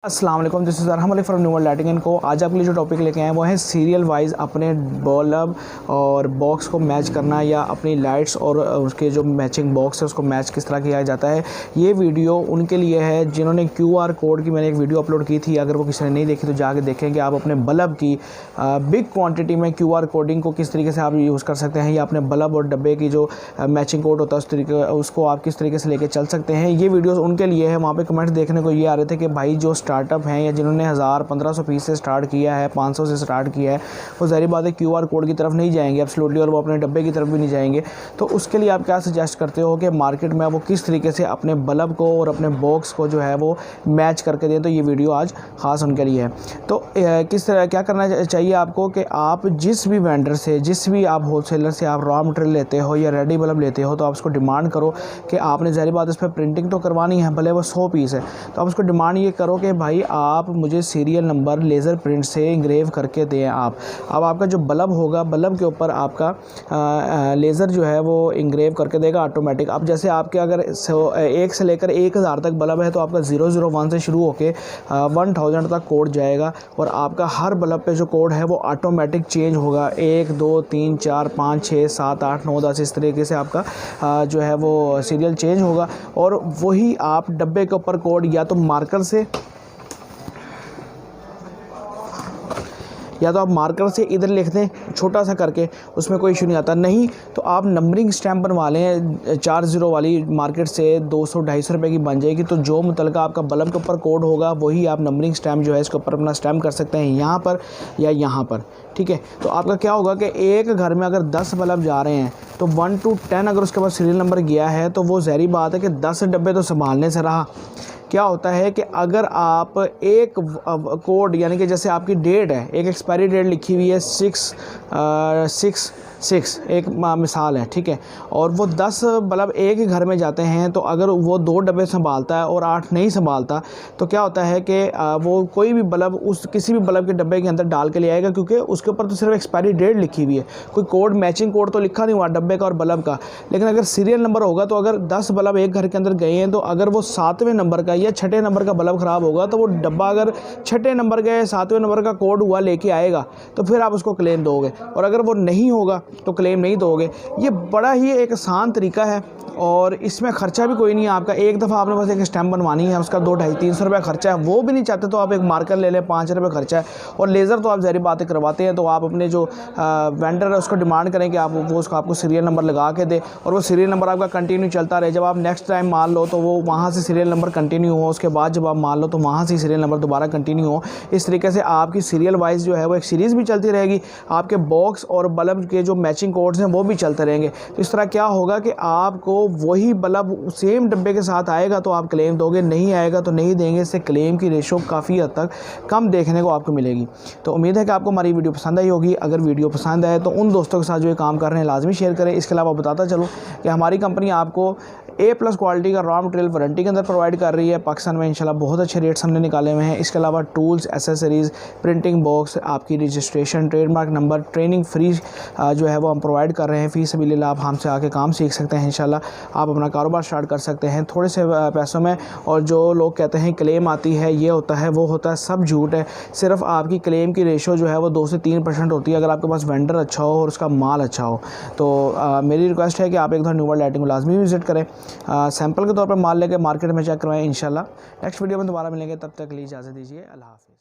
अस्सलाम वालेकुम, this is Arham Ali from new world lighting and co. आज आपके लिए जो टॉपिक लेके आए हैं वो है सीरियल वाइज अपने बल्ब और बॉक्स को मैच करना या अपनी लाइट्स और उसके जो मैचिंग बॉक्स है उसको मैच किस तरह किया जाता है। ये वीडियो उनके लिए है जिन्होंने QR कोड की मैंने एक वीडियो अपलोड की थी। अगर वो किसी ने नहीं देखी तो जाके देखें कि आप अपने बल्ब की बिग क्वान्टिटी में QR कोडिंग को किस तरीके से आप यूज़ कर सकते हैं या अपने बल्ब और डब्बे की जो मैचिंग कोड होता है उस तरीके उसको आप किस तरीके से लेके चल सकते हैं। ये वीडियोज़ उनके लिए है। वहाँ पर कमेंट्स देखने को ये आ रहे थे कि भाई जो स्टार्टअप हैं या जिन्होंने 1000-1500 पीस से स्टार्ट किया है, 500 से स्टार्ट किया है, वो ज़ाहिर बात है QR कोड की तरफ नहीं जाएंगे एब्सोल्युटली, और वो अपने डब्बे की तरफ भी नहीं जाएंगे। तो उसके लिए आप क्या सजेस्ट करते हो कि मार्केट में वो किस तरीके से अपने बल्ब को और अपने बॉक्स को जो है वो मैच करके दें। तो ये वीडियो आज ख़ास उनके लिए है। तो किस तरह क्या करना चाहिए आपको कि आप जिस भी वेंडर से, जिस भी आप होलसेलर से आप रॉ मटेरियल लेते हो या रेडी बल्ब लेते हो, तो आप उसको डिमांड करो कि आपने ज़ाहिर बात इस पर प्रिंटिंग तो करवानी है, भले वो 100 पीस है। तो आप उसको डिमांड ये करो कि भाई आप मुझे सीरियल नंबर लेज़र प्रिंट से इंग्रेव करके दें। आप अब आपका जो बल्ब होगा, बल्ब के ऊपर आपका लेज़र जो है वो इंग्रेव करके देगा ऑटोमेटिक। अब जैसे आपके अगर 1 से लेकर 1000 तक बल्ब है तो आपका 001 से शुरू होके 1000 तक कोड जाएगा और आपका हर बल्ब पे जो कोड है वो ऑटोमेटिक चेंज होगा। 1 2 3 4 5 6 7 8 9 10 इस तरीके से आपका जो है वो सीरियल चेंज होगा। और वही आप डब्बे के ऊपर कोड या तो मार्कर से या तो आप मार्कर से इधर लिख दें छोटा सा करके, उसमें कोई इशू नहीं आता। नहीं तो आप नंबरिंग स्टैम्प बनवा लें 40 वाली, मार्केट से 200-250 रुपये की बन जाएगी। तो जो मुतलका आपका बल्ब के ऊपर कोड होगा वही आप नंबरिंग स्टैम्प जो है इसके ऊपर अपना स्टैम्प कर सकते हैं, यहाँ पर या यहाँ पर। ठीक है, तो आपका क्या होगा कि एक घर में अगर 10 बल्ब जा रहे हैं तो 1 to 10 अगर उसके पास सीरियल नंबर गया है तो वो ज़ाहिर बात है कि 10 डब्बे तो संभालने से रहा। क्या होता है कि अगर आप एक कोड यानी कि जैसे आपकी डेट है, एक एक्सपायरी डेट लिखी हुई है 6/6 एक मिसाल है, ठीक है, और वो 10 बल्ब एक ही घर में जाते हैं, तो अगर वो 2 डब्बे संभालता है और 8 नहीं संभालता तो क्या होता है कि वो कोई भी बल्ब उस किसी भी बल्ब के डब्बे के अंदर डाल के ले आएगा, क्योंकि उसके ऊपर तो सिर्फ एक्सपायरी डेट लिखी हुई है, कोई कोड मैचिंग कोड तो लिखा नहीं हुआ डब्बे का और बल्ब का। लेकिन अगर सीरियल नंबर होगा तो अगर 10 बल्ब एक घर के अंदर गए हैं तो अगर वो 7वें नंबर का या 6ठे नंबर का बल्ब ख़राब होगा तो वो डब्बा अगर 6ठे नंबर का या 7वें नंबर का कोड हुआ लेके आएगा तो फिर आप उसको क्लेम दोगे, और अगर वो नहीं होगा तो क्लेम नहीं दोगे। ये बड़ा ही एक आसान तरीका है और इसमें ख़र्चा भी कोई नहीं है आपका। एक दफ़ा आपने बस एक स्टैम्प बनवानी है, उसका 200-250-300 रुपये खर्चा है। वो भी नहीं चाहते तो आप एक मार्कर ले लें, 5 रुपये खर्चा है। और लेज़र तो आप ज़ाहिर बातें करवाते हैं तो आप अपने जो वेंडर है उसको डिमांड करें कि आप वो उसको आपको सीरियल नंबर लगा के दे और वो सीरियल नंबर आपका कंटिन्यू चलता रहे। जब आप नेक्स्ट टाइम मान लो तो वो वहाँ से सीरियल नंबर कंटिन्यू हो, उसके बाद जब आप मान लो तो वहाँ से सीरियल नंबर दोबारा कंटिन्यू हो। इस तरीके से आपकी सीरियल वाइज जो है वो एक सीरीज़ भी चलती रहेगी, आपके बॉक्स और बल्ब के जो मैचिंग कोड्स हैं वो भी चलते रहेंगे। तो इस तरह क्या होगा कि आपको वही बल्ब सेम डब्बे के साथ आएगा तो आप क्लेम दोगे, नहीं आएगा तो नहीं देंगे। इससे क्लेम की रेशो काफ़ी हद तक कम देखने को आपको मिलेगी। तो उम्मीद है कि आपको हमारी वीडियो पसंद आई होगी। अगर वीडियो पसंद आए तो उन दोस्तों के साथ जो ये काम कर रहे हैं लाजमी शेयर करें। इसके अलावा बताता चलो कि हमारी कंपनी आपको A+ क्वालिटी का रॉ मटेरियल वारंटी के अंदर प्रोवाइड कर रही है। पाकिस्तान में इंशाल्लाह बहुत अच्छे रेट्स हमने निकाले हुए हैं। इसके अलावा टूल्स, एसेसरीज़, प्रिंटिंग बॉक्स, आपकी registration, trademark number, training free जो है वो हम प्रोवाइड कर रहे हैं। फ़ी सबीलिल्लाह आप हमसे आके काम सीख सकते हैं। इंशाल्लाह आप अपना कारोबार स्टार्ट कर सकते हैं थोड़े से पैसों में। और जो लोग कहते हैं क्लेम आती है, ये होता है वो होता है, सब झूठ है। सिर्फ आपकी क्लेम की रेशो जो है वो 2 से 3% होती है अगर आपके पास वेंडर अच्छा हो और उसका माल अच्छा हो। तो मेरी रिक्वेस्ट है कि आप एक बार न्यू वर्ल्ड लाइटिंग को लाजमी विजिट करें, सैंपल के तौर पर माल लेकर मार्केट में चेक करवाएं। इंशाल्लाह नेक्स्ट वीडियो में दोबारा मिलेंगे, तब तक के लिए इजाज़त दीजिए। अल्लाह हाफ़िज़।